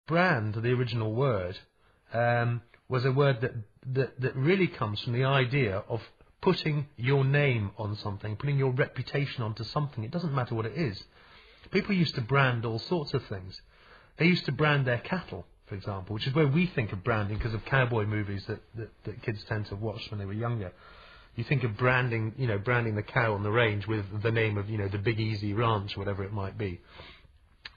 brand, the original word, was a word that really comes from the idea of putting your name on something, putting your reputation onto something. It doesn't matter what it is. People used to brand all sorts of things. They used to brand their cattle, for example, which is where we think of branding because of cowboy movies that kids tend to watch when they were younger. You think of branding, branding the cow on the range with the name of, the Big Easy Ranch, or whatever it might be.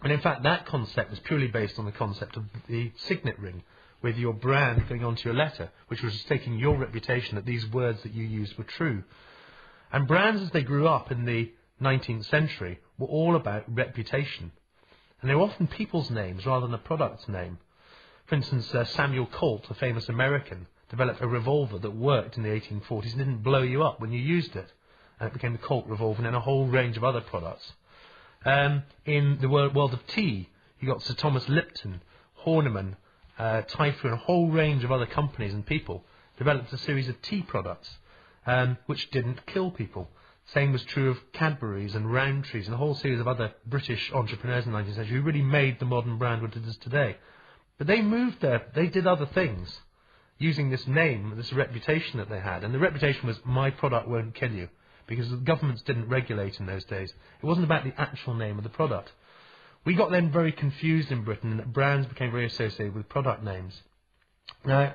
And in fact, that concept was purely based on the concept of the signet ring, with your brand going onto your letter, which was just taking your reputation that these words that you used were true. And brands, as they grew up in the 19th century, were all about reputation. And they were often people's names rather than a product's name. For instance, Samuel Colt, a famous American, developed a revolver that worked in the 1840s and didn't blow you up when you used it. And it became the Colt revolver and then a whole range of other products. In the world of tea, you got Sir Thomas Lipton, Horniman, Typhoon, a whole range of other companies and people developed a series of tea products which didn't kill people. Same was true of Cadbury's and Rowntree's and a whole series of other British entrepreneurs in the 19th century who really made the modern brand what it is today. But they moved there, they did other things using this name, this reputation that they had. And the reputation was, my product won't kill you, because the governments didn't regulate in those days. It wasn't about the actual name of the product. We got then very confused in Britain, and brands became very associated with product names. Now,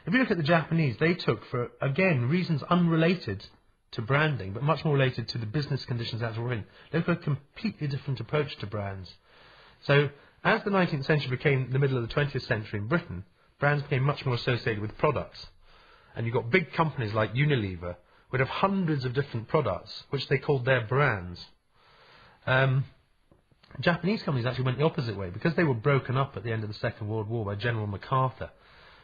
if you look at the Japanese, they took, for, again, reasons unrelated to branding, but much more related to the business conditions that were in, they took a completely different approach to brands. So, as the 19th century became the middle of the 20th century in Britain, brands became much more associated with products. And you got big companies like Unilever would have hundreds of different products, which they called their brands. Japanese companies actually went the opposite way, because they were broken up at the end of the Second World War by General MacArthur,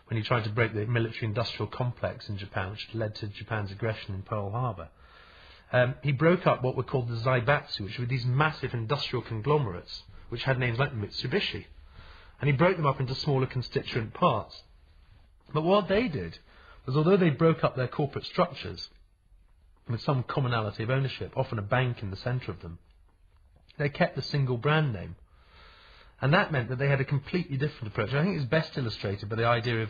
when he tried to break the military-industrial complex in Japan, which led to Japan's aggression in Pearl Harbor. He broke up what were called the Zaibatsu, which were these massive industrial conglomerates, which had names like Mitsubishi. And he broke them up into smaller constituent parts. But what they did was, although they broke up their corporate structures with some commonality of ownership, often a bank in the centre of them, they kept the single brand name. And that meant that they had a completely different approach. I think it's best illustrated by the idea of,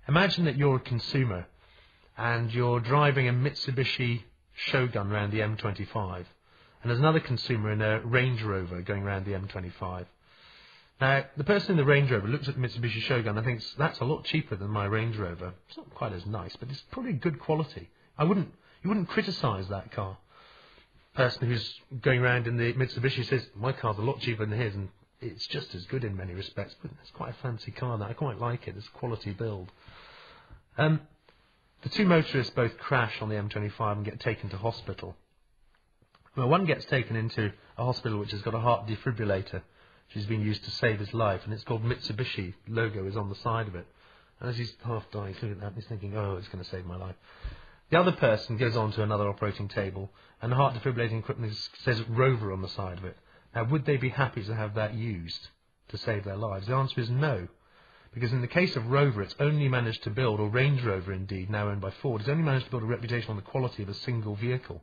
imagine that you're a consumer and you're driving a Mitsubishi Shogun around the M25, and there's another consumer in a Range Rover going around the M25. Now, the person in the Range Rover looks at the Mitsubishi Shogun and thinks, that's a lot cheaper than my Range Rover. It's not quite as nice, but it's probably good quality. You wouldn't criticise that car. The person who's going around in the Mitsubishi says, my car's a lot cheaper than his, and it's just as good in many respects, but it's quite a fancy car, that I quite like it. It's a quality build. The two motorists both crash on the M25 and get taken to hospital. Well, one gets taken into a hospital which has got a heart defibrillator, which has been used to save his life, and it's called Mitsubishi. Logo is on the side of it. And as he's half dying, he's looking at that, and he's thinking, oh, it's going to save my life. The other person goes on to another operating table, and the heart defibrillating equipment says Rover on the side of it. Now, would they be happy to have that used to save their lives? The answer is no. Because in the case of Rover, it's only managed to build, or Range Rover indeed, now owned by Ford, it's only managed to build a reputation on the quality of a single vehicle.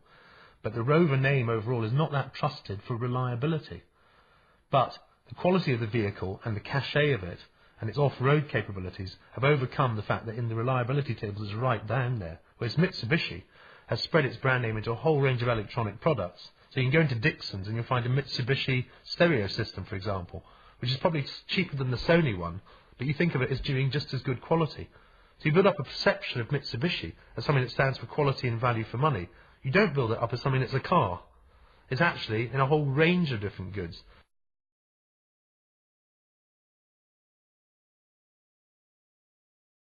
But the Rover name overall is not that trusted for reliability. But the quality of the vehicle and the cachet of it and its off-road capabilities have overcome the fact that in the reliability tables it's right down there. Whereas Mitsubishi has spread its brand name into a whole range of electronic products. So you can go into Dixon's and you'll find a Mitsubishi stereo system, for example, which is probably cheaper than the Sony one, but you think of it as doing just as good quality. So you build up a perception of Mitsubishi as something that stands for quality and value for money. You don't build it up as something that's a car. It's actually in a whole range of different goods.